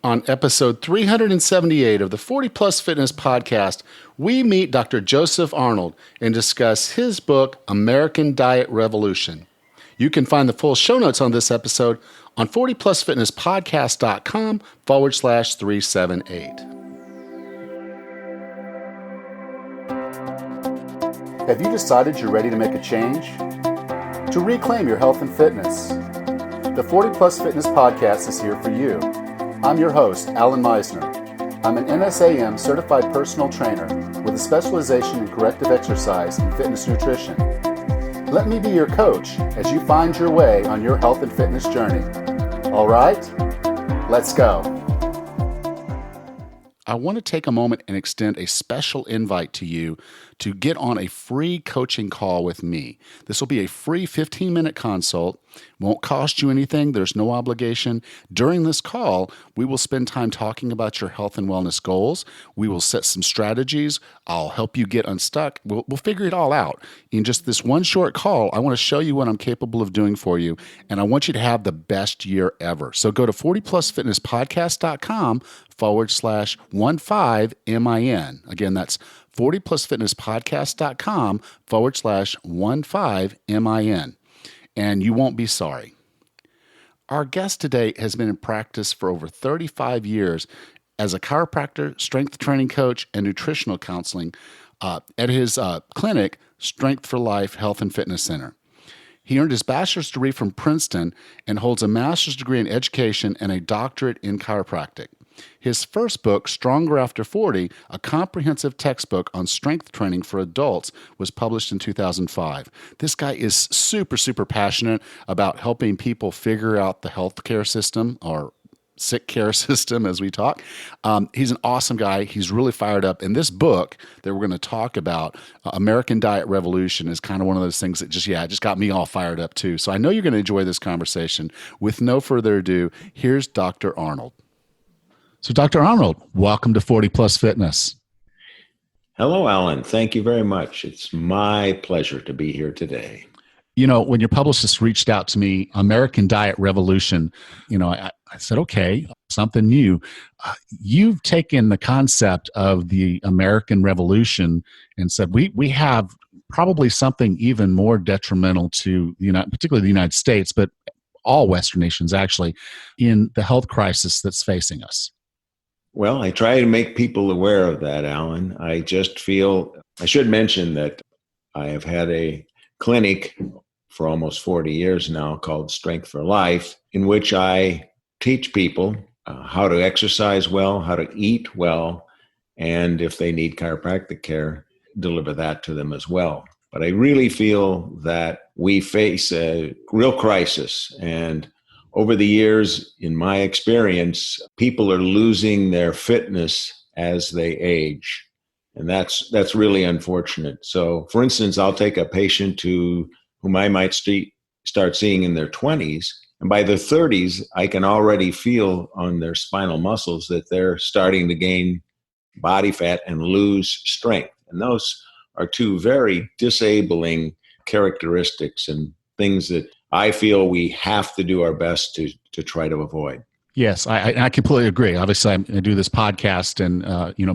On episode 378 of the 40 Plus Fitness Podcast, we meet Dr. Joseph Arnold and discuss his book, American Diet Revolution. You can find the full show notes on this episode on 40plusfitnesspodcast.com/378. Have you decided you're ready to make a change? To reclaim your health and fitness? The 40 Plus Fitness Podcast is here for you. I'm your host, Alan Meisner. I'm an NSAM certified personal trainer with a specialization in corrective exercise and fitness nutrition. Let me be your coach as you find your way on your health and fitness journey. All right, let's go. I want to take a moment and extend a special invite to you to get on a free coaching call with me. This will be a free 15-minute consult. Won't cost you anything. There's no obligation. During this call, we will spend time talking about your health and wellness goals. We will set some strategies. I'll help you get unstuck. We'll figure it all out. In just this one short call, I want to show you what I'm capable of doing for you, and I want you to have the best year ever. So go to 40plusfitnesspodcast.com/15min. Again, that's 40plusfitnesspodcast.com/15min. And you won't be sorry. Our guest today has been in practice for over 35 years as a chiropractor, strength training coach, and nutritional counseling at his clinic, Strength for Life Health and Fitness Center. He earned his bachelor's degree from Princeton and holds a master's degree in education and a doctorate in chiropractic. His first book, Stronger After 40, a comprehensive textbook on strength training for adults, was published in 2005. This guy is super, super passionate about helping people figure out the healthcare system, or sick care system as we talk. He's an awesome guy. He's really fired up. And this book that we're going to talk about, American Diet Revolution, is kind of one of those things that just got me all fired up too. So I know you're going to enjoy this conversation. With no further ado, here's Dr. Arnold. So Dr. Arnold, welcome to 40 Plus Fitness. Hello, Alan. Thank you very much. It's my pleasure to be here today. You know, when your publicist reached out to me, American Diet Revolution, I said, okay, something new. You've taken the concept of the American Revolution and said, we have probably something even more detrimental to particularly the United States, but all Western nations actually, in the health crisis that's facing us. Well, I try to make people aware of that, Alan. I just feel I should mention that I have had a clinic for almost 40 years now called Strength for Life, in which I teach people how to exercise well, how to eat well, and if they need chiropractic care, deliver that to them as well. But I really feel that we face a real crisis, and over the years, in my experience, people are losing their fitness as they age. And that's really unfortunate. So, for instance, I'll take a patient whom I might start seeing in their 20s. And by their 30s, I can already feel on their spinal muscles that they're starting to gain body fat and lose strength. And those are two very disabling characteristics and things that I feel we have to do our best to try to avoid. Yes, I completely agree. Obviously, I do this podcast, and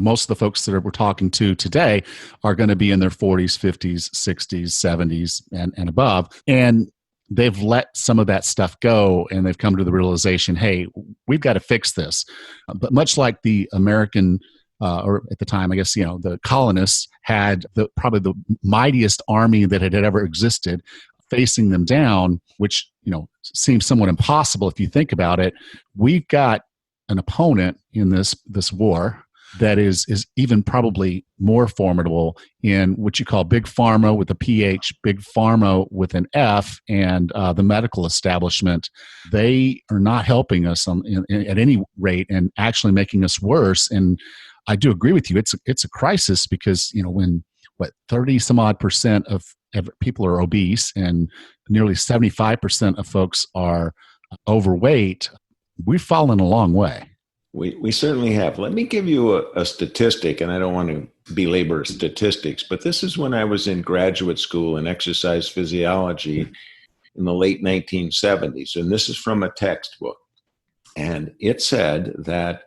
most of the folks that we're talking to today are going to be in their 40s, 50s, 60s, 70s, and above, and they've let some of that stuff go, and they've come to the realization, hey, we've got to fix this. But much like the American, or at the time, I guess the colonists had probably the mightiest army that had ever existed, facing them down, which seems somewhat impossible if you think about it. We've got an opponent in this war that is even probably more formidable in what you call big pharma with a PH, big pharma with an F, and the medical establishment. They are not helping us at any rate, and actually making us worse. And I do agree with you. It's a crisis because when 30 some odd percent of people are obese and nearly 75% of folks are overweight, we've fallen a long way. We certainly have. Let me give you a statistic, and I don't want to belabor statistics, but this is when I was in graduate school in exercise physiology in the late 1970s, and this is from a textbook. And it said that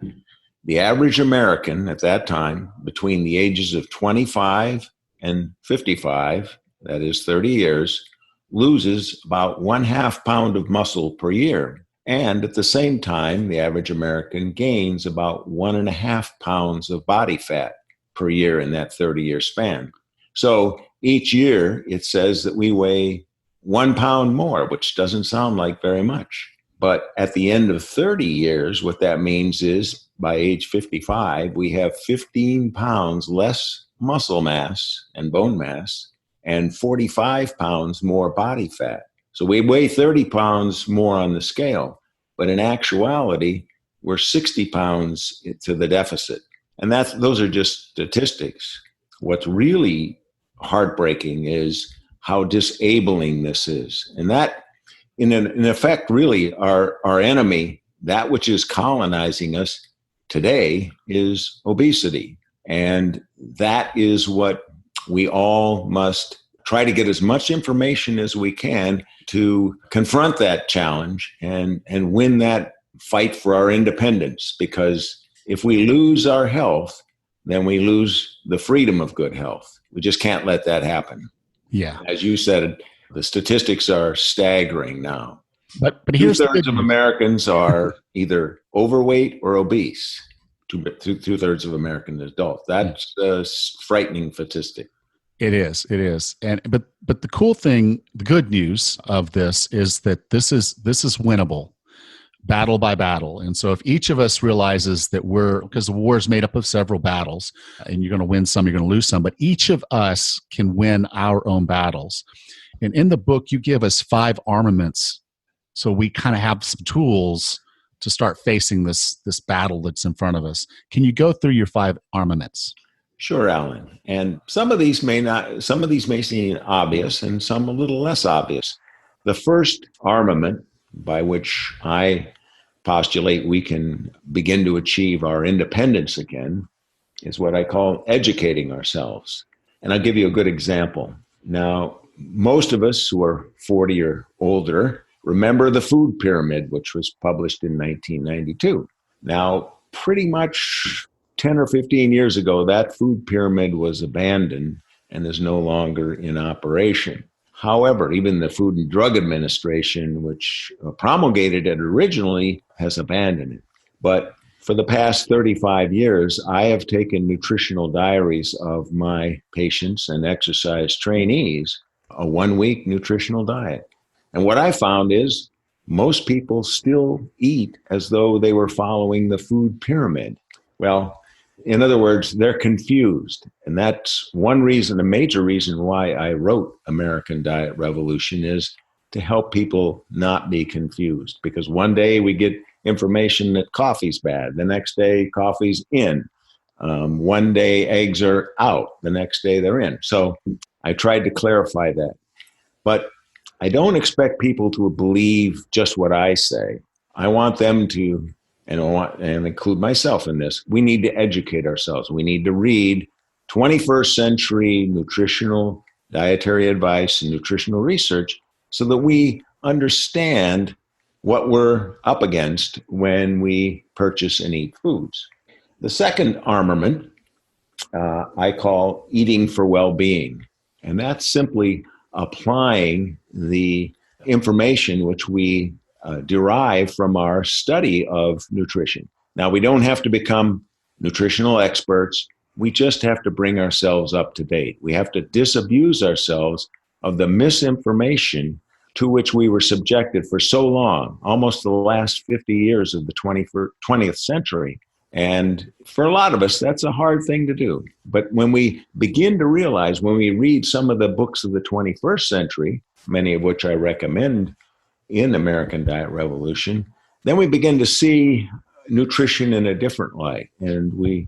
the average American at that time, between the ages of 25 and 55, that is 30 years, loses about 1/2 pound of muscle per year. And at the same time, the average American gains about 1.5 pounds of body fat per year in that 30-year span. So each year it says that we weigh 1 pound more, which doesn't sound like very much. But at the end of 30 years, what that means is by age 55, we have 15 pounds less muscle mass and bone mass and 45 pounds more body fat. So we weigh 30 pounds more on the scale, but in actuality, we're 60 pounds to the deficit. And those are just statistics. What's really heartbreaking is how disabling this is. And that, in effect, really, our enemy, that which is colonizing us today, is obesity. And that is what we all must try to get as much information as we can to confront that challenge and win that fight for our independence. Because if we lose our health, then we lose the freedom of good health. We just can't let that happen. Yeah. As you said, the statistics are staggering now. But here's two-thirds of Americans are either overweight or obese. Two-thirds of American adults. That's a frightening statistic. It is. And but the cool thing, the good news of this is that this is winnable, battle by battle. And so if each of us realizes that because the war is made up of several battles, and you're going to win some, you're going to lose some, but each of us can win our own battles. And in the book, you give us 5 armaments, so we kind of have some tools to start facing this battle that's in front of us. Can you go through your 5 armaments? Sure, Alan. And some of these may seem obvious and some a little less obvious. The first armament by which I postulate we can begin to achieve our independence again is what I call educating ourselves. And I'll give you a good example. Now, most of us who are 40 or older remember the food pyramid, which was published in 1992. Now, pretty much 10 or 15 years ago, that food pyramid was abandoned and is no longer in operation. However, even the Food and Drug Administration, which promulgated it originally, has abandoned it. But for the past 35 years, I have taken nutritional diaries of my patients and exercise trainees, a 1-week nutritional diet. And what I found is most people still eat as though they were following the food pyramid. Well, in other words, they're confused. And that's one reason, a major reason why I wrote American Diet Revolution, is to help people not be confused. Because one day we get information that coffee's bad. The next day, coffee's in. One day, eggs are out. The next day, they're in. So I tried to clarify that. But I don't expect people to believe just what I say. I want them to, and include myself in this, we need to educate ourselves. We need to read 21st century nutritional dietary advice and nutritional research so that we understand what we're up against when we purchase and eat foods. The second armament I call eating for well-being. And that's simply applying the information which we derive from our study of nutrition. Now, we don't have to become nutritional experts. We just have to bring ourselves up to date. We have to disabuse ourselves of the misinformation to which we were subjected for so long, almost the last 50 years of the 20th century. And for a lot of us, that's a hard thing to do. But when we begin to realize, when we read some of the books of the 21st century, many of which I recommend in American Diet Revolution, then we begin to see nutrition in a different light. And we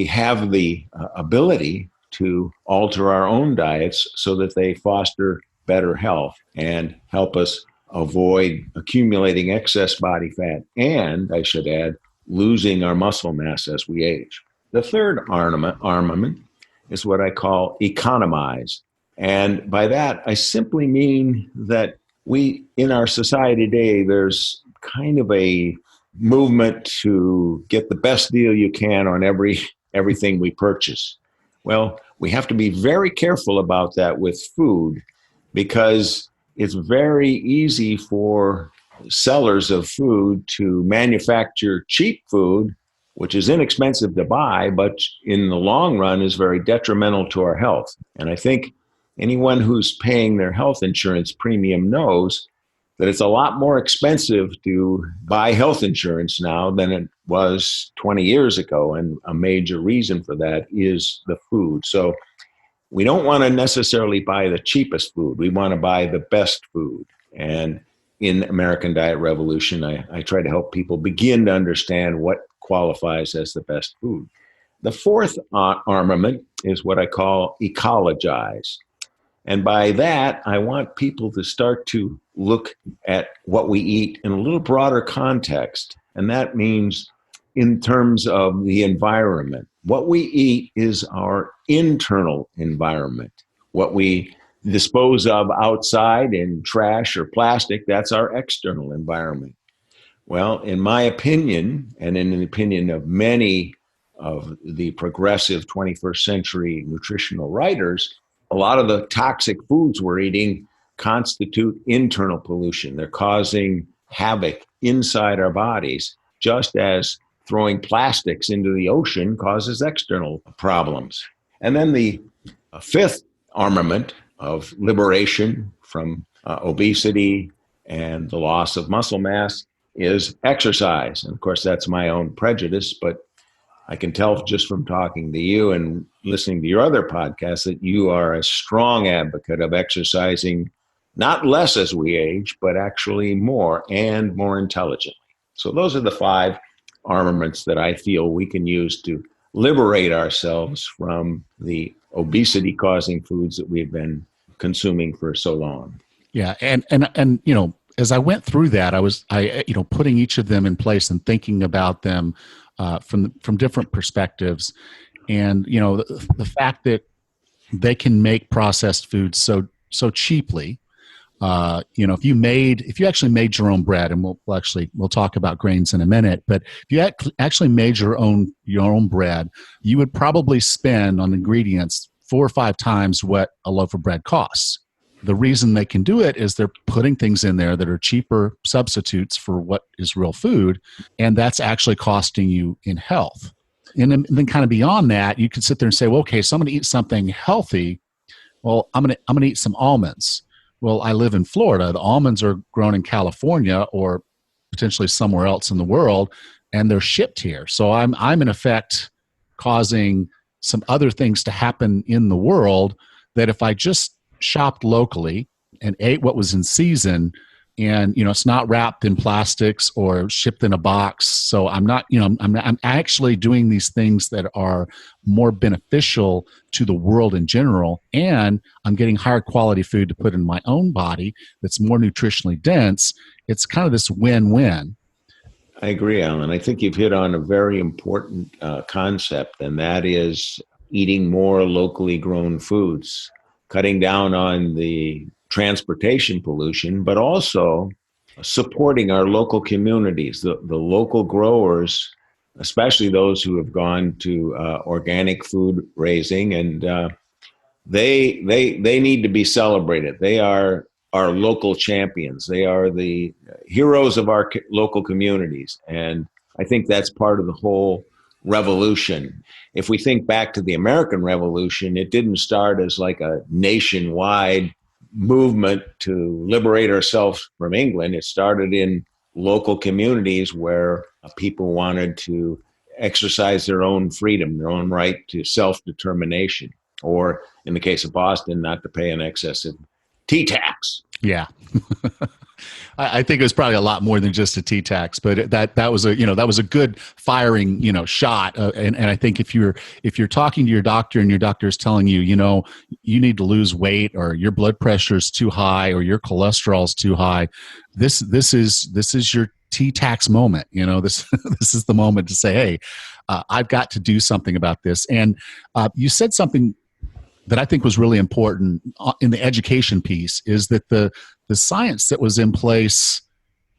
have the ability to alter our own diets so that they foster better health and help us avoid accumulating excess body fat and, I should add, losing our muscle mass as we age. The third armament is what I call economize. And by that, I simply mean that we, in our society today, there's kind of a movement to get the best deal you can on everything we purchase. Well, we have to be very careful about that with food, because it's very easy for sellers of food to manufacture cheap food, which is inexpensive to buy, but in the long run is very detrimental to our health. And I think anyone who's paying their health insurance premium knows that it's a lot more expensive to buy health insurance now than it was 20 years ago. And a major reason for that is the food. So we don't want to necessarily buy the cheapest food. We want to buy the best food. And in American Diet Revolution, I try to help people begin to understand what qualifies as the best food. The fourth armament is what I call ecologize. And by that, I want people to start to look at what we eat in a little broader context. And that means in terms of the environment. What we eat is our internal environment. What we dispose of outside in trash or plastic, that's our external environment. Well, in my opinion, and in the opinion of many of the progressive 21st century nutritional writers, a lot of the toxic foods we're eating constitute internal pollution. They're causing havoc inside our bodies, just as throwing plastics into the ocean causes external problems. And then the fifth armament of liberation from obesity and the loss of muscle mass is exercise. And of course, that's my own prejudice, but I can tell just from talking to you and listening to your other podcasts that you are a strong advocate of exercising, not less as we age, but actually more and more intelligently. So those are the five armaments that I feel we can use to liberate ourselves from the obesity-causing foods that we've been consuming for so long. Yeah, and you know, as I went through that, I putting each of them in place and thinking about them from different perspectives, and you know, the fact that they can make processed foods so cheaply. You know, if you actually made your own bread, and we'll talk about grains in a minute, but if you actually made your own bread, you would probably spend on ingredients 4 or 5 times what a loaf of bread costs. The reason they can do it is they're putting things in there that are cheaper substitutes for what is real food, and that's actually costing you in health. And then kind of beyond that, you could sit there and say, well, okay, so I'm going to eat something healthy. Well, I'm going to eat some almonds. Well, I live in Florida. The almonds are grown in California or potentially somewhere else in the world, and they're shipped here. So I'm in effect causing some other things to happen in the world that if I just shopped locally and ate what was in season, and you know, it's not wrapped in plastics or shipped in a box, so I'm actually doing these things that are more beneficial to the world in general, and I'm getting higher quality food to put in my own body that's more nutritionally dense. It's kind of this win-win. I agree, Alan. I think you've hit on a very important concept, and that is eating more locally grown foods, cutting down on the transportation pollution, but also supporting our local communities, the local growers, especially those who have gone to organic food raising, and they need to be celebrated. They are our local champions. They are the heroes of our local communities, and I think that's part of the whole revolution. If we think back to the American Revolution, it didn't start as like a nationwide movement to liberate ourselves from England. It started in local communities where people wanted to exercise their own freedom, their own right to self-determination, or in the case of Boston, not to pay an excessive tea tax. Yeah. I think it was probably a lot more than just a tea tax, but that was a good firing shot. And I think if you're talking to your doctor and your doctor is telling you you need to lose weight, or your blood pressure is too high, or your cholesterol is too high, this is your tea tax moment. This is the moment to say, hey, I've got to do something about this. And you said something that I think was really important in the education piece, is that the science that was in place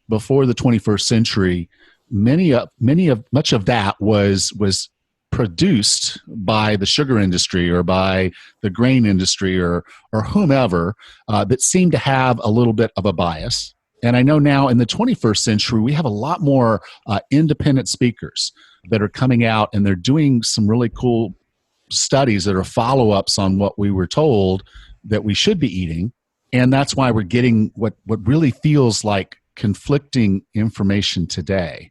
before the 21st century much of that was produced by the sugar industry or by the grain industry or whomever that seemed to have a little bit of a bias. And I know now in the 21st century, we have a lot more independent speakers that are coming out, and they're doing some really cool studies that are follow-ups on what we were told that we should be eating. And that's why we're getting what really feels like conflicting information today.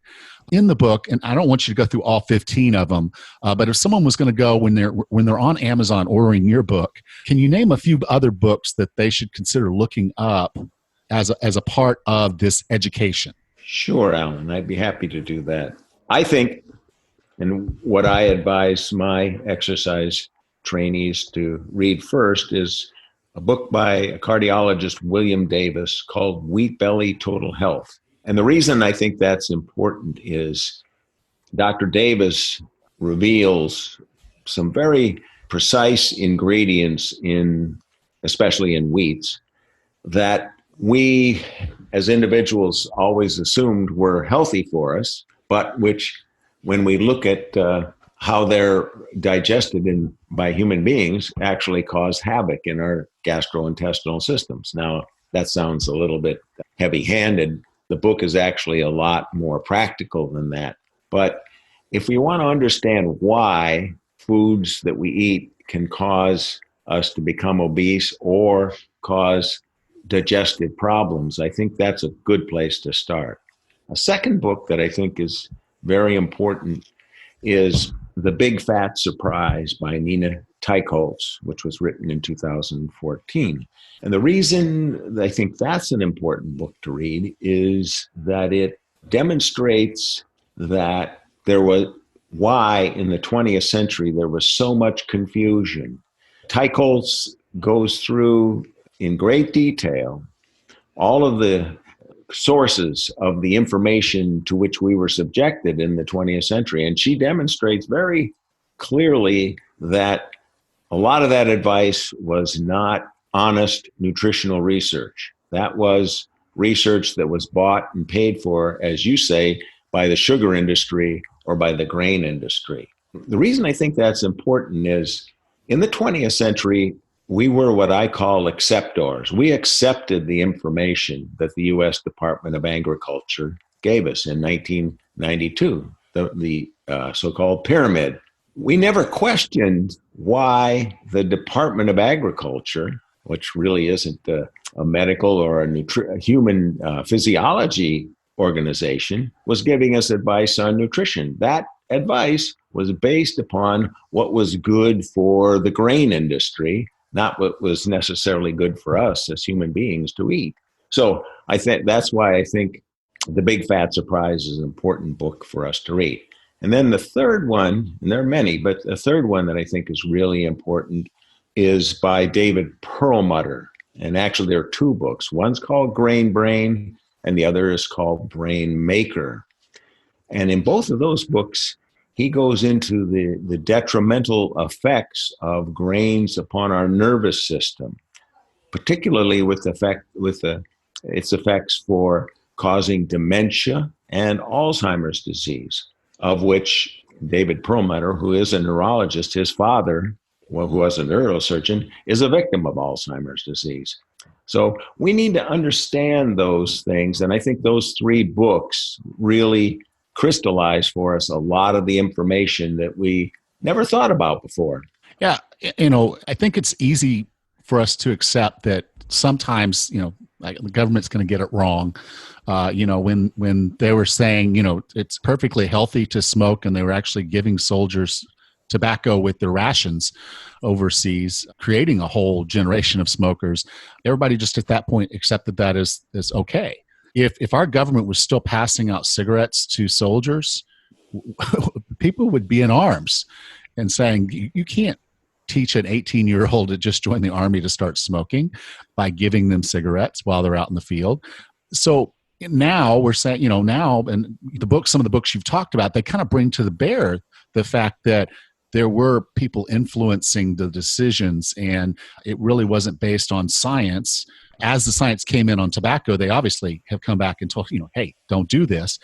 In the book, and I don't want you to go through all 15 of them, but if someone was going to go when they're on Amazon ordering your book, can you name a few other books that they should consider looking up as a part of this education? Sure, Alan. I'd be happy to do that. I think, and what I advise my exercise trainees to read first is a book by cardiologist William Davis called Wheat Belly Total Health. And the reason I think that's important is Dr. Davis reveals some very precise ingredients especially in wheats, that we as individuals always assumed were healthy for us, but which when we look at how they're digested by human beings actually cause havoc in our gastrointestinal systems. Now, that sounds a little bit heavy-handed. The book is actually a lot more practical than that. But if we want to understand why foods that we eat can cause us to become obese or cause digestive problems, I think that's a good place to start. A second book that I think is very important is The Big Fat Surprise by Nina Teicholz, which was written in 2014. And the reason I think that's an important book to read is that it demonstrates that why in the 20th century there was so much confusion. Teicholz goes through in great detail all of the sources of the information to which we were subjected in the 20th century. And she demonstrates very clearly that a lot of that advice was not honest nutritional research. That was research that was bought and paid for, as you say, by the sugar industry or by the grain industry. The reason I think that's important is in the 20th century, we were what I call acceptors. We accepted the information that the U.S. Department of Agriculture gave us in 1992, the so-called pyramid. We never questioned why the Department of Agriculture, which really isn't a medical or a human physiology organization, was giving us advice on nutrition. That advice was based upon what was good for the grain industry, not what was necessarily good for us as human beings to eat. So I think that's why I think The Big Fat Surprise is an important book for us to read. And then the third one, and there are many, but the third one that I think is really important is by David Perlmutter. And actually there are two books. One's called Grain Brain, and the other is called Brain Maker. And in both of those books, he goes into the detrimental effects of grains upon our nervous system, particularly with its effects for causing dementia and Alzheimer's disease, of which David Perlmutter, who is a neurologist, his father, who was a neurosurgeon, is a victim of Alzheimer's disease. So we need to understand those things. And I think those three books really crystallize for us a lot of the information that we never thought about before. Yeah. I think it's easy for us to accept that sometimes, like the government's going to get it wrong. When they were saying, it's perfectly healthy to smoke, and they were actually giving soldiers tobacco with their rations overseas, creating a whole generation of smokers. Everybody just at that point accepted that as okay. If our government was still passing out cigarettes to soldiers, people would be in arms and saying, you can't teach an 18-year-old to just join the army to start smoking by giving them cigarettes while they're out in the field. So now we're saying, now, and some of the books you've talked about, they kind of bring to bear the fact that there were people influencing the decisions, and it really wasn't based on science. As the science came in on tobacco, they obviously have come back and told, hey, don't do this.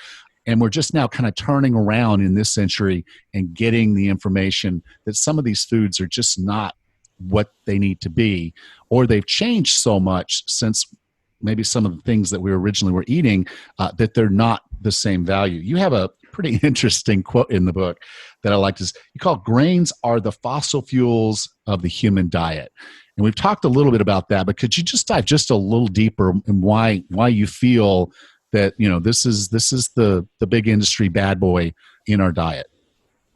And we're just now kind of turning around in this century and getting the information that some of these foods are just not what they need to be, or they've changed so much since maybe some of the things that we originally were eating, that they're not the same value. You have a pretty interesting quote in the book that I like. You call grains are the fossil fuels of the human diet. And we've talked a little bit about that, but could you just dive just a little deeper in why you feel that, this is the big industry bad boy in our diet?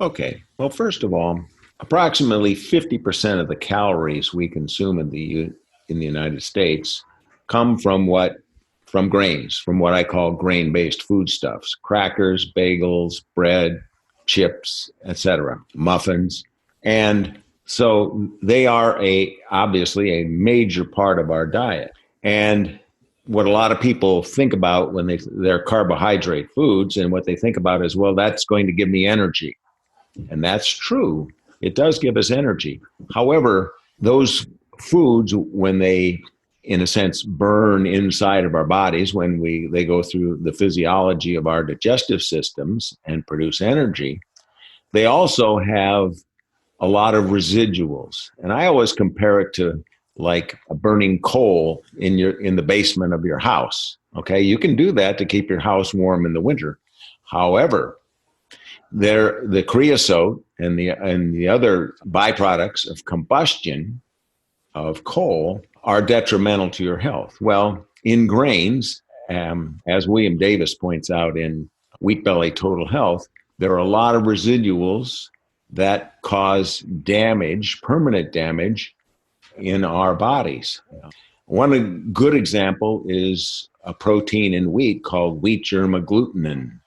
Okay. Well, first of all, approximately 50% of the calories we consume in the United States come from grains, from what I call grain-based foodstuffs: crackers, bagels, bread, chips, etc., muffins. And so they are obviously a major part of our diet. And what a lot of people think about when they're carbohydrate foods, and what they think about is, well, that's going to give me energy. And that's true. It does give us energy. However, those foods, when they, in a sense, burn inside of our bodies, when they go through the physiology of our digestive systems and produce energy, they also have a lot of residuals. And I always compare it to like a burning coal in the basement of your house. Okay, you can do that to keep your house warm in the winter. However, the creosote and the other byproducts of combustion of coal are detrimental to your health. Well, in grains, as William Davis points out in Wheat Belly Total Health, there are a lot of residuals that cause damage, permanent damage, in our bodies. One good example is a protein in wheat called wheat germ agglutinin.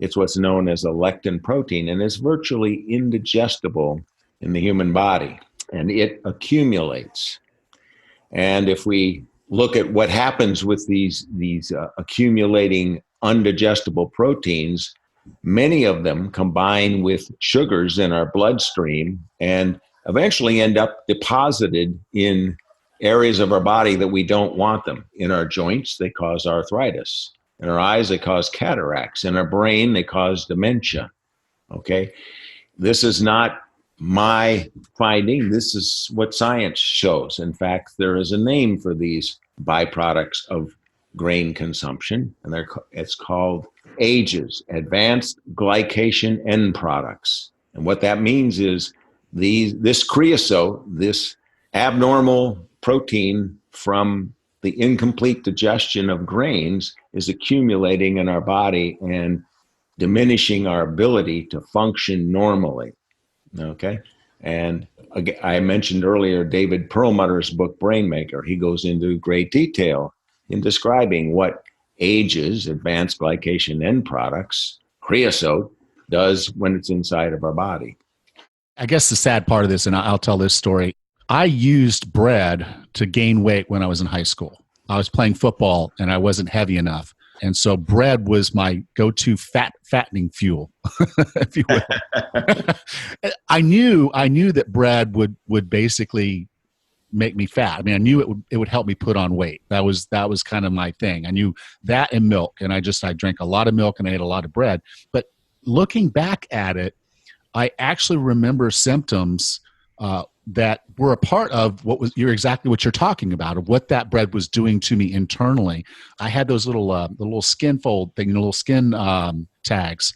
It's what's known as a lectin protein, and it's virtually indigestible in the human body, and it accumulates. And if we look at what happens with these accumulating undigestible proteins, many of them combine with sugars in our bloodstream and eventually end up deposited in areas of our body that we don't want them. In our joints, they cause arthritis. In our eyes, they cause cataracts. In our brain, they cause dementia. Okay? This is not my finding. This is what science shows. In fact, there is a name for these byproducts of grain consumption, and it's called AGEs, Advanced Glycation End Products. And what that means is this creosote, this abnormal protein from the incomplete digestion of grains, is accumulating in our body and diminishing our ability to function normally. Okay? And I mentioned earlier David Perlmutter's book, Brainmaker. He goes into great detail in describing what AGEs, Advanced Glycation End Products, creosote, does when it's inside of our body. I guess the sad part of this, and I'll tell this story, I used bread to gain weight when I was in high school. I was playing football and I wasn't heavy enough. And so bread was my go-to fattening fuel, if you will. I knew that bread would basically make me fat. I mean, I knew it would help me put on weight. That was kind of my thing. I knew that and milk, and I drank a lot of milk and I ate a lot of bread. But looking back at it, I actually remember symptoms that were a part of exactly what you're talking about, of what that bread was doing to me internally. I had those little skin fold thing, little skin tags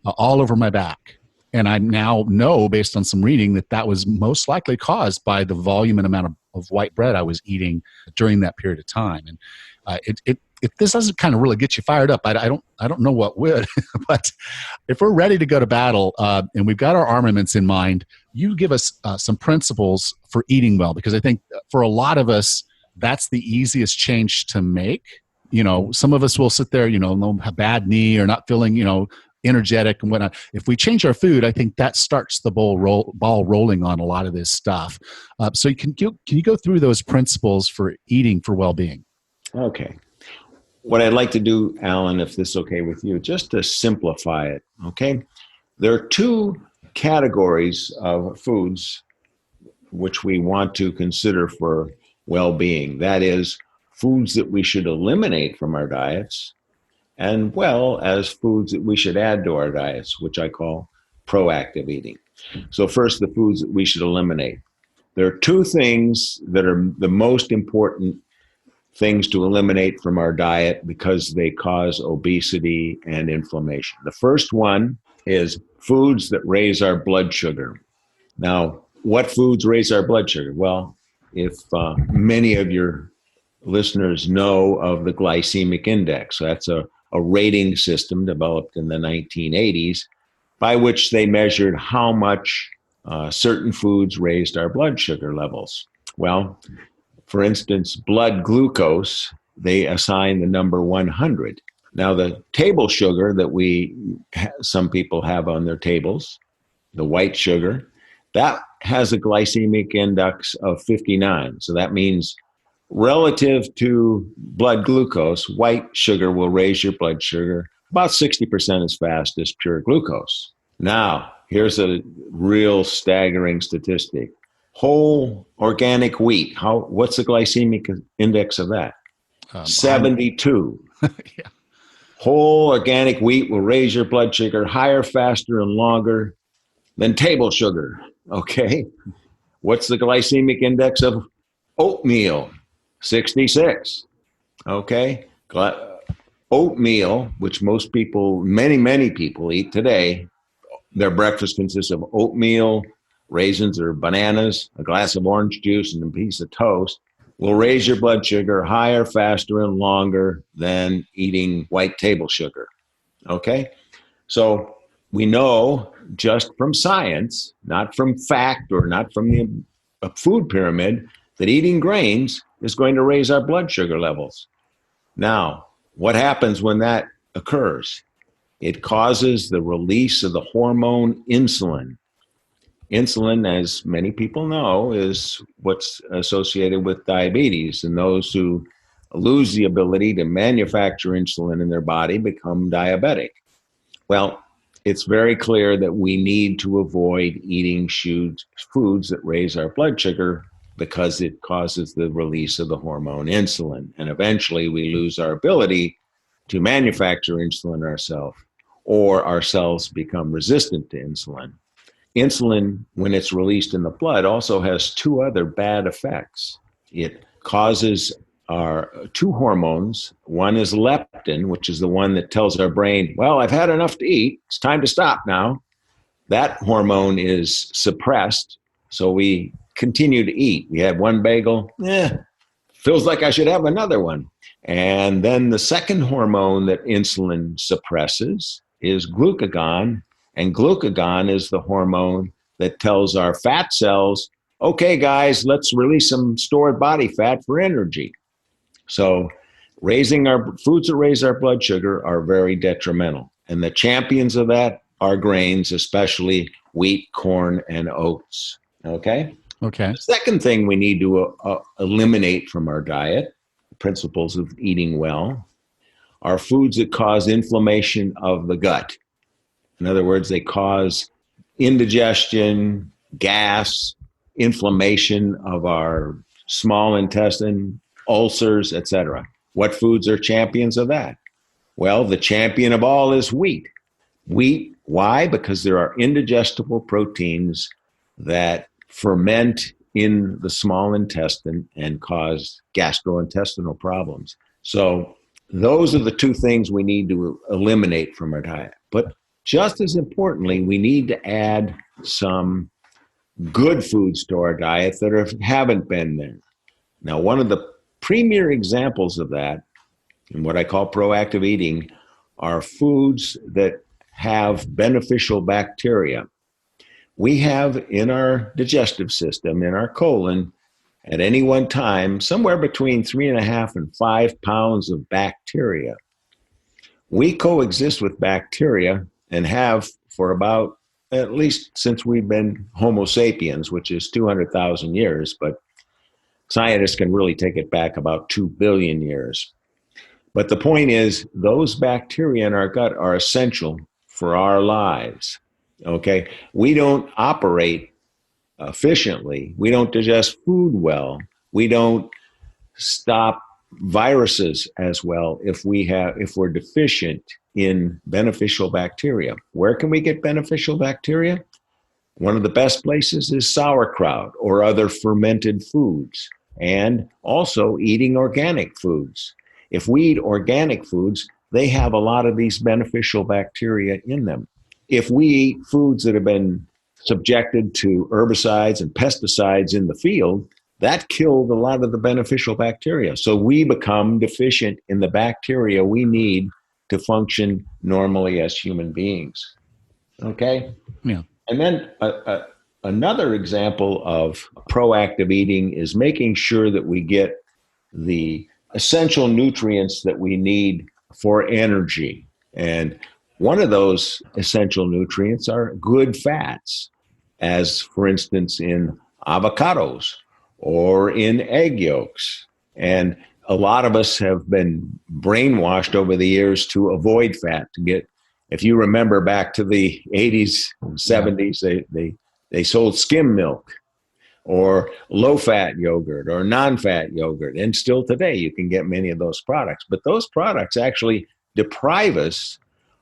all over my back. And I now know, based on some reading, that was most likely caused by the volume and amount of white bread I was eating during that period of time. And if this doesn't kind of really get you fired up, I don't know what would. But if we're ready to go to battle and we've got our armaments in mind, you give us some principles for eating well, because I think for a lot of us, that's the easiest change to make. Some of us will sit there, a bad knee or not feeling, energetic and whatnot. If we change our food, I think that starts the ball rolling on a lot of this stuff. So can you go through those principles for eating for well-being? Okay. What I'd like to do, Alan, if this is okay with you, just to simplify it, okay? There are two categories of foods which we want to consider for well-being. That is, foods that we should eliminate from our diets, and well as foods that we should add to our diets, which I call proactive eating. So first, the foods that we should eliminate. There are two things that are the most important things to eliminate from our diet because they cause obesity and inflammation. The first one is foods that raise our blood sugar. Now, what foods raise our blood sugar? Well, if many of your listeners know of the glycemic index, so that's a rating system developed in the 1980s by which they measured how much certain foods raised our blood sugar levels. Well, for instance, blood glucose, they assign the number 100. Now, the table sugar that some people have on their tables, the white sugar, that has a glycemic index of 59. So that means relative to blood glucose, white sugar will raise your blood sugar about 60% as fast as pure glucose. Now, here's a real staggering statistic. Whole organic wheat, what's the glycemic index of that? 72. Yeah. Whole organic wheat will raise your blood sugar higher, faster, and longer than table sugar. Okay. What's the glycemic index of oatmeal? 66. Okay. Oatmeal, which most people, many people eat today, their breakfast consists of oatmeal, raisins or bananas, a glass of orange juice, and a piece of toast, will raise your blood sugar higher, faster, and longer than eating white table sugar. Okay? So we know just from science, not from fact or not from the food pyramid, that eating grains is going to raise our blood sugar levels. Now, what happens when that occurs? It causes the release of the hormone insulin. Insulin, as many people know, is what's associated with diabetes, and those who lose the ability to manufacture insulin in their body become diabetic. Well, it's very clear that we need to avoid eating foods that raise our blood sugar because it causes the release of the hormone insulin, and eventually we lose our ability to manufacture insulin ourselves, or our cells become resistant to insulin. Insulin, when it's released in the blood, also has two other bad effects. It causes our two hormones. One is leptin, which is the one that tells our brain, well, I've had enough to eat. It's time to stop now. That hormone is suppressed, so we continue to eat. We had one bagel, feels like I should have another one. And then the second hormone that insulin suppresses is glucagon. And glucagon is the hormone that tells our fat cells, okay, guys, let's release some stored body fat for energy. So raising our foods that raise our blood sugar are very detrimental. And the champions of that are grains, especially wheat, corn, and oats. Okay? Okay. The second thing we need to eliminate from our diet, principles of eating well, are foods that cause inflammation of the gut. In other words, they cause indigestion, gas, inflammation of our small intestine, ulcers, etc. What foods are champions of that? Well, the champion of all is wheat. Wheat, why? Because there are indigestible proteins that ferment in the small intestine and cause gastrointestinal problems. So those are the two things we need to eliminate from our diet. But just as importantly, we need to add some good foods to our diet that haven't been there. Now, one of the premier examples of that, and what I call proactive eating, are foods that have beneficial bacteria. We have in our digestive system, in our colon, at any one time, somewhere between 3.5 and 5 pounds of bacteria. We coexist with bacteria and have for about, at least since we've been Homo sapiens, which is 200,000 years, but scientists can really take it back about 2 billion years. But the point is, those bacteria in our gut are essential for our lives, okay? We don't operate efficiently. We don't digest food well. We don't stop viruses as well if we're deficient in beneficial bacteria. Where can we get beneficial bacteria? One of the best places is sauerkraut or other fermented foods, and also eating organic foods. If we eat organic foods, they have a lot of these beneficial bacteria in them. If we eat foods that have been subjected to herbicides and pesticides in the field, that killed a lot of the beneficial bacteria. So we become deficient in the bacteria we need to function normally as human beings. Okay? Yeah. And then another example of proactive eating is making sure that we get the essential nutrients that we need for energy. And one of those essential nutrients are good fats, as for instance in avocados or in egg yolks. And a lot of us have been brainwashed over the years to avoid fat, to get, if you remember back to the 80s, 70s, they sold skim milk or low-fat yogurt or non-fat yogurt. And still today, you can get many of those products. But those products actually deprive us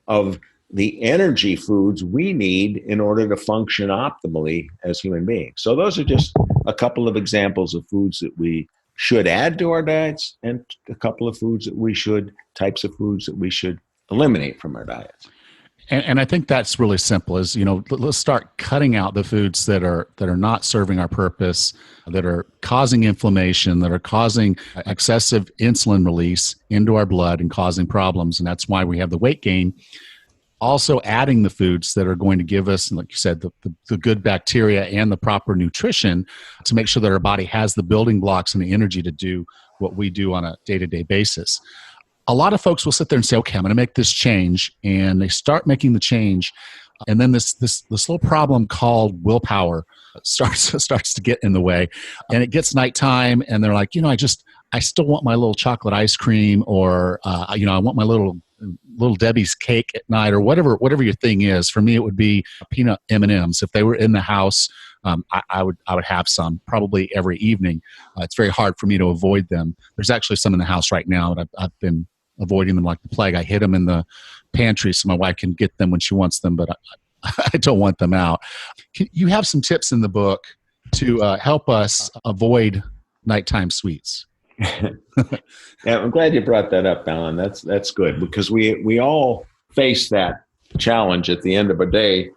of the energy foods we need in order to function optimally as human beings. So those are just a couple of examples of foods that we should add to our diets, and a couple of types of foods that we should eliminate from our diets. And I think that's really simple is, let's start cutting out the foods that are not serving our purpose, that are causing inflammation, that are causing excessive insulin release into our blood and causing problems. And that's why we have the weight gain. Also adding the foods that are going to give us, like you said, the good bacteria and the proper nutrition to make sure that our body has the building blocks and the energy to do what we do on a day-to-day basis. A lot of folks will sit there and say, okay, I'm going to make this change. And they start making the change. And then this little problem called willpower starts to get in the way. And it gets nighttime and they're like, I still want my little chocolate ice cream, or, I want my little Debbie's cake at night, or whatever your thing is. For me, it would be peanut M&Ms. If they were in the house, I would have some probably every evening. It's very hard for me to avoid them. There's actually some in the house right now that I've been avoiding them like the plague. I hid them in the pantry so my wife can get them when she wants them, but I don't want them out. You have some tips in the book to help us avoid nighttime sweets. Yeah, I'm glad you brought that up, Alan. That's good, because we all face that challenge at the end of a day,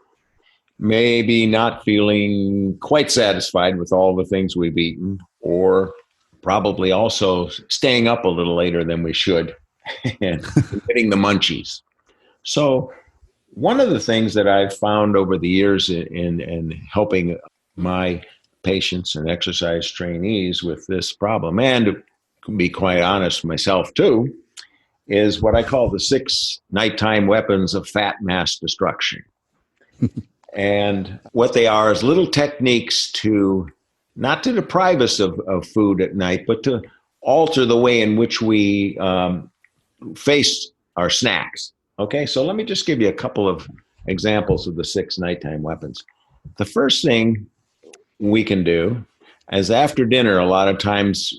maybe not feeling quite satisfied with all the things we've eaten, or probably also staying up a little later than we should and getting the munchies. So one of the things that I've found over the years in helping my patients and exercise trainees with this problem, and to be quite honest myself too, is what I call the 6 nighttime weapons of fat mass destruction. And what they are is little techniques to not to deprive us of food at night, but to alter the way in which we face our snacks. Okay, so let me just give you a couple of examples of the 6 nighttime weapons. The first thing we can do is after dinner, a lot of times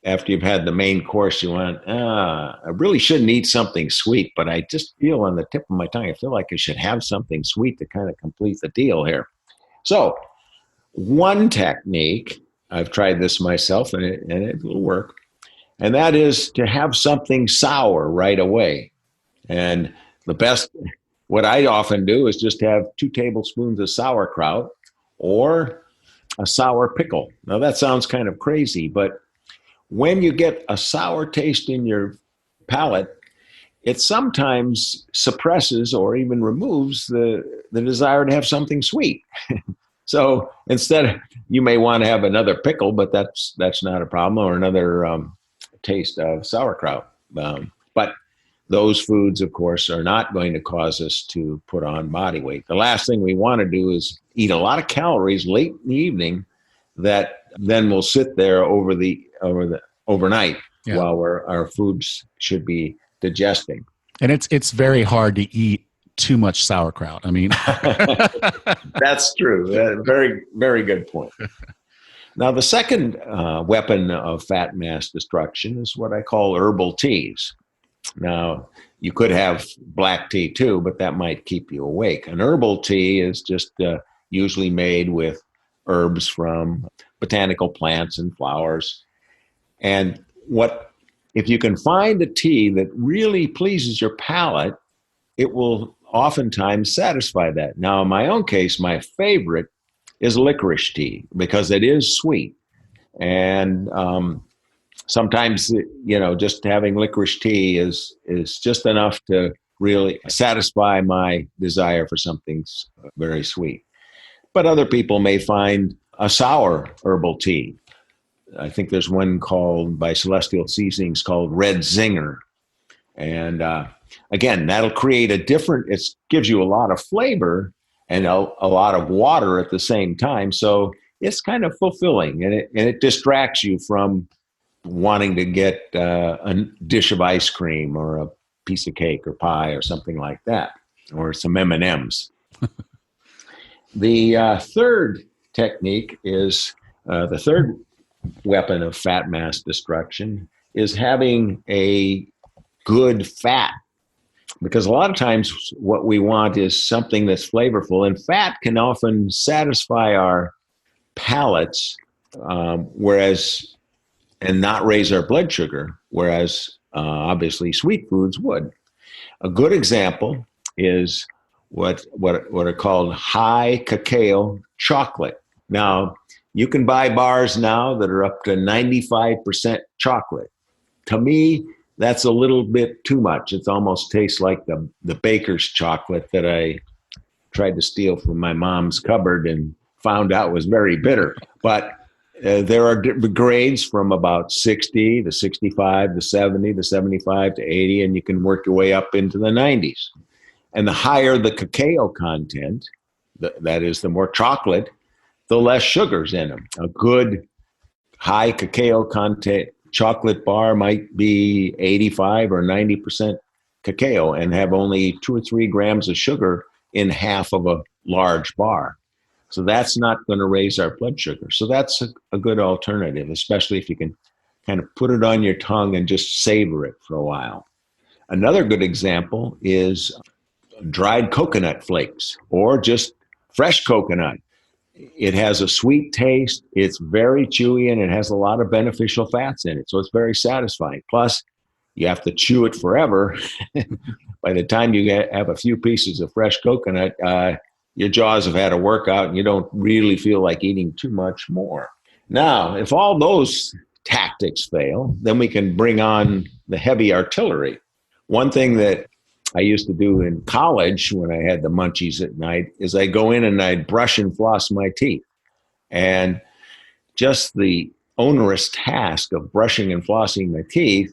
after you've had the main course, you want, I really shouldn't eat something sweet, but I just feel on the tip of my tongue, I feel like I should have something sweet to kind of complete the deal here. So one technique, I've tried this myself and it will work, and that is to have something sour right away. And what I often do is just have 2 tablespoons of sauerkraut or a sour pickle. Now that sounds kind of crazy, but when you get a sour taste in your palate, it sometimes suppresses or even removes the desire to have something sweet. So instead, you may want to have another pickle, but that's not a problem, or another taste of sauerkraut. But those foods, of course, are not going to cause us to put on body weight. The last thing we want to do is eat a lot of calories late in the evening that then will sit there overnight while our foods should be digesting. And it's very hard to eat too much sauerkraut. I mean, that's true. Very, very good point. Now, the second weapon of fat mass destruction is what I call herbal teas. Now, you could have black tea too, but that might keep you awake. An herbal tea is just usually made with herbs from botanical plants and flowers. And if you can find a tea that really pleases your palate, it will oftentimes satisfy that. Now, in my own case, my favorite is licorice tea because it is sweet. And sometimes, just having licorice tea is just enough to really satisfy my desire for something very sweet. But other people may find a sour herbal tea. I think there's one called by Celestial Seasonings called Red Zinger. And again, that'll create it gives you a lot of flavor and a lot of water at the same time. So it's kind of fulfilling, and it distracts you from wanting to get a dish of ice cream or a piece of cake or pie or something like that, or some M&Ms. The third technique is the third weapon of fat mass destruction is having a good fat. Because a lot of times what we want is something that's flavorful, and fat can often satisfy our palates, and not raise our blood sugar, whereas obviously sweet foods would. A good example is what are called high cacao chocolate. Now, you can buy bars now that are up to 95% chocolate. To me, that's a little bit too much. It almost tastes like the baker's chocolate that I tried to steal from my mom's cupboard and found out was very bitter. But there are grades from about 60 to 65 to 70 to 75 to 80, and you can work your way up into the 90s. And the higher the cacao content, that is, the more chocolate, the less sugars in them. A good high cacao content chocolate bar might be 85 or 90% cacao and have only 2 or 3 grams of sugar in half of a large bar. So that's not going to raise our blood sugar. So that's a good alternative, especially if you can kind of put it on your tongue and just savor it for a while. Another good example is dried coconut flakes or just fresh coconut. It has a sweet taste, it's very chewy, and it has a lot of beneficial fats in it. So it's very satisfying. Plus, you have to chew it forever. By the time you have a few pieces of fresh coconut, your jaws have had a workout and you don't really feel like eating too much more. Now, if all those tactics fail, then we can bring on the heavy artillery. One thing that I used to do in college when I had the munchies at night is I go in and I'd brush and floss my teeth. And just the onerous task of brushing and flossing my teeth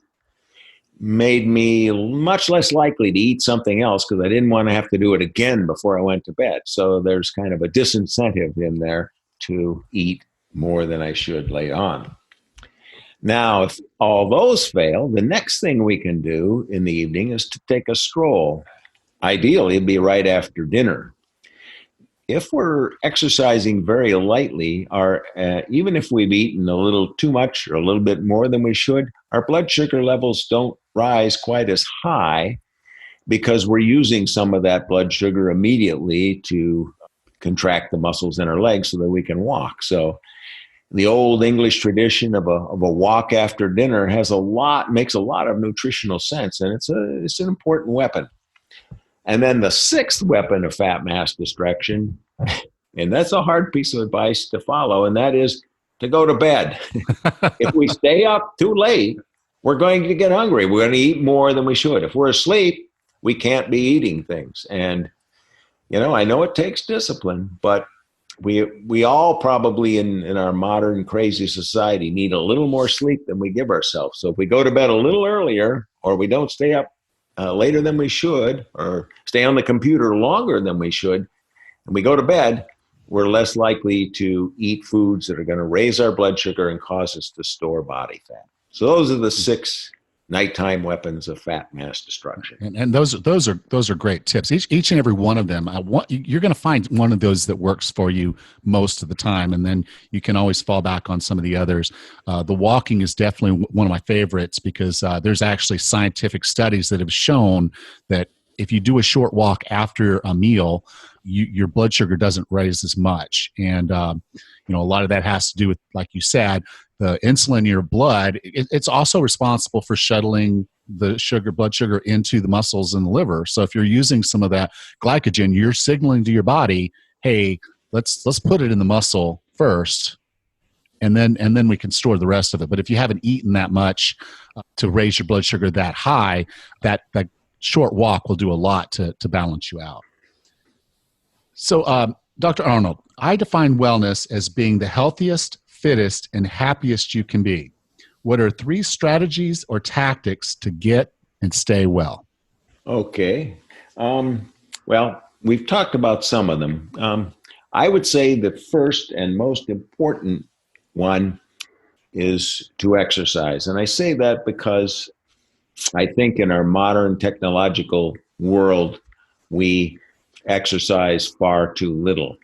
made me much less likely to eat something else because I didn't want to have to do it again before I went to bed. So there's kind of a disincentive in there to eat more than I should later on. Now, if all those fail, the next thing we can do in the evening is to take a stroll. Ideally, it'd be right after dinner. If we're exercising very lightly, even if we've eaten a little too much or a little bit more than we should, our blood sugar levels don't rise quite as high because we're using some of that blood sugar immediately to contract the muscles in our legs so that we can walk. So the old English tradition of a walk after dinner makes a lot of nutritional sense, and it's an important weapon. And then the sixth weapon of fat mass destruction, and that's a hard piece of advice to follow, and that is to go to bed. If we stay up too late, we're going to get hungry. We're going to eat more than we should. If we're asleep, we can't be eating things. And, I know it takes discipline, but we all probably in our modern crazy society need a little more sleep than we give ourselves. So if we go to bed a little earlier, or we don't stay up later than we should, or stay on the computer longer than we should, and we go to bed, we're less likely to eat foods that are going to raise our blood sugar and cause us to store body fat. So those are the 6 nighttime weapons of fat mass destruction. And those are great tips. Each and every one of them, you're going to find one of those that works for you most of the time, and then you can always fall back on some of the others. The walking is definitely one of my favorites because there's actually scientific studies that have shown that if you do a short walk after a meal, your blood sugar doesn't raise as much. And a lot of that has to do with, like you said, the insulin in your blood. It's also responsible for shuttling the blood sugar into the muscles in the liver. So if you're using some of that glycogen, you're signaling to your body, hey, let's put it in the muscle first, and then we can store the rest of it. But if you haven't eaten that much to raise your blood sugar that high, that short walk will do a lot to balance you out. So, Dr. Arnold, I define wellness as being the healthiest, fittest, and happiest you can be. What are 3 strategies or tactics to get and stay well? Okay. Well, we've talked about some of them. I would say the first and most important one is to exercise. And I say that because I think in our modern technological world, we exercise far too little.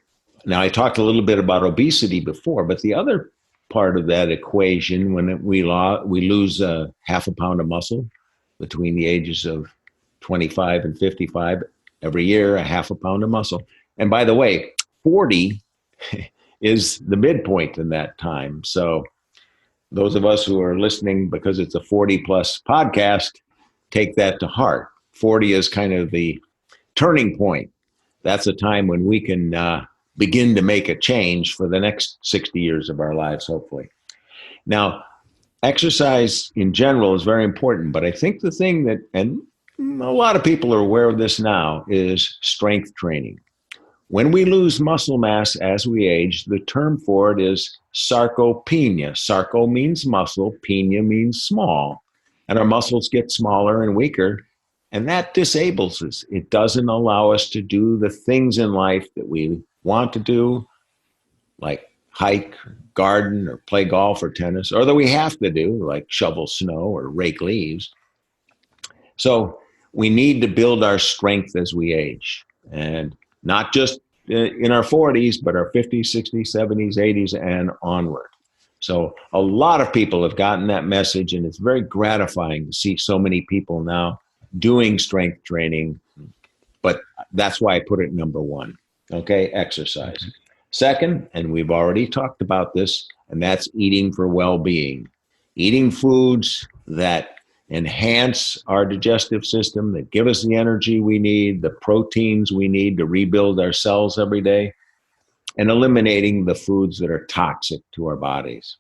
Now, I talked a little bit about obesity before, but the other part of that equation, when we lose half a pound of muscle between the ages of 25 and 55 every year, a half a pound of muscle. And by the way, 40 is the midpoint in that time. So those of us who are listening because it's a 40 plus podcast, take that to heart. 40 is kind of the turning point. That's a time when we can begin to make a change for the next 60 years of our lives, hopefully. Now, exercise in general is very important, but I think the thing that, and a lot of people are aware of this now, is strength training. When we lose muscle mass as we age, the term for it is sarcopenia. Sarco means muscle, penia means small, and our muscles get smaller and weaker, and that disables us. It doesn't allow us to do the things in life that we want to do, like hike, garden, or play golf or tennis, or that we have to do, like shovel snow or rake leaves. So we need to build our strength as we age, and not just in our 40s, but our 50s, 60s, 70s, 80s, and onward. So a lot of people have gotten that message, and it's very gratifying to see so many people now doing strength training, but that's why I put it number 1. Okay, exercise. Mm-hmm. Second, and we've already talked about this, and that's eating for well-being. Eating foods that enhance our digestive system, that give us the energy we need, the proteins we need to rebuild our cells every day, and eliminating the foods that are toxic to our bodies.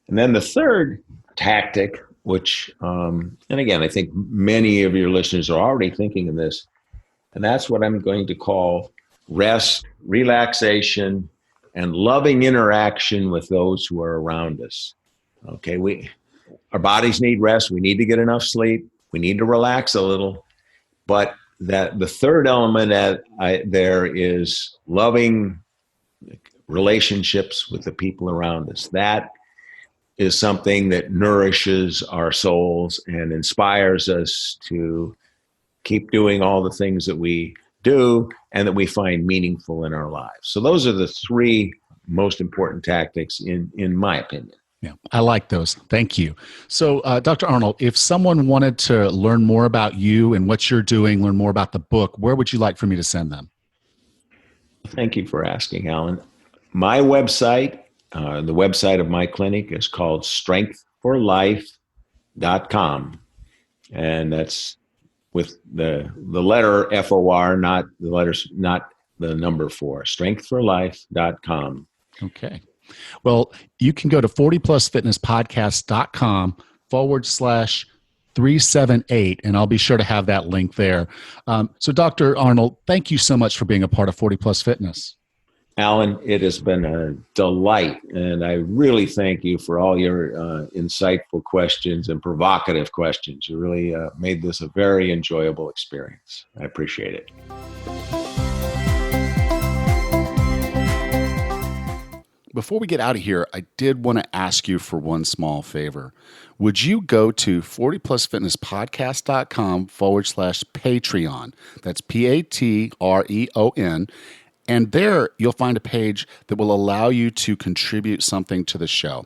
And then the third tactic, which, and again, I think many of your listeners are already thinking of this, and that's what I'm going to call rest, relaxation, and loving interaction with those who are around us. Okay, our bodies need rest. We need to get enough sleep. We need to relax a little. But that the third element there is loving relationships with the people around us. That is something that nourishes our souls and inspires us to keep doing all the things that we do and that we find meaningful in our lives. So those are the 3 most important tactics in my opinion. Yeah, I like those. Thank you. So, Dr. Arnold, if someone wanted to learn more about you and what you're doing, learn more about the book, where would you like for me to send them? Thank you for asking, Alan. My website, the website of my clinic, is called strengthforlife.com. And that's with the letter FOR, not the number 4, strengthforlife.com. Okay. Well, you can go to 40plusfitnesspodcast.com/378, and I'll be sure to have that link there. So Dr. Arnold, thank you so much for being a part of 40 Plus Fitness. Alan, it has been a delight, and I really thank you for all your insightful questions and provocative questions. You really made this a very enjoyable experience. I appreciate it. Before we get out of here, I did want to ask you for one small favor. Would you go to 40plusfitnesspodcast.com/Patreon? That's Patreon. And there you'll find a page that will allow you to contribute something to the show.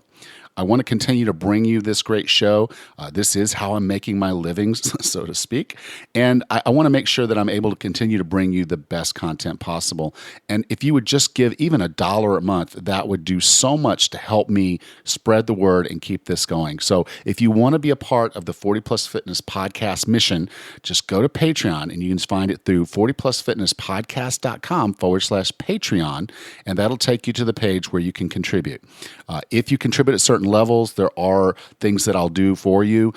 I want to continue to bring you this great show. This is how I'm making my livings, so to speak. And I want to make sure that I'm able to continue to bring you the best content possible. And if you would just give even $1 a month, that would do so much to help me spread the word and keep this going. So if you want to be a part of the 40 Plus Fitness podcast mission, just go to Patreon, and you can find it through 40plusfitnesspodcast.com/Patreon. And that'll take you to the page where you can contribute. If you contribute at certain levels, there are things that I'll do for you.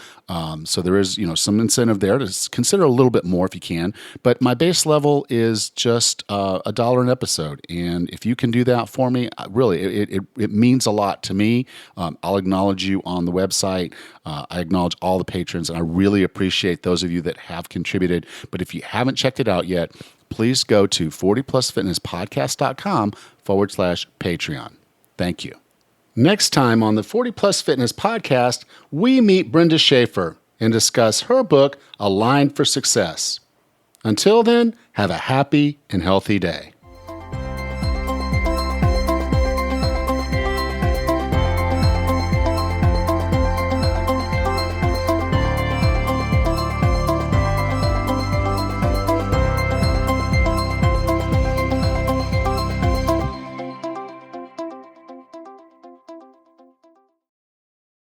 So there is, some incentive there to consider a little bit more if you can. But my base level is just $1 an episode, and if you can do that for me, really, it means a lot to me. I'll acknowledge you on the website. I acknowledge all the patrons, and I really appreciate those of you that have contributed. But if you haven't checked it out yet, please go to 40plusfitnesspodcast.com/Patreon. Thank you. Next time on the 40 Plus Fitness Podcast, we meet Brenda Schaefer and discuss her book, Aligned for Success. Until then, have a happy and healthy day.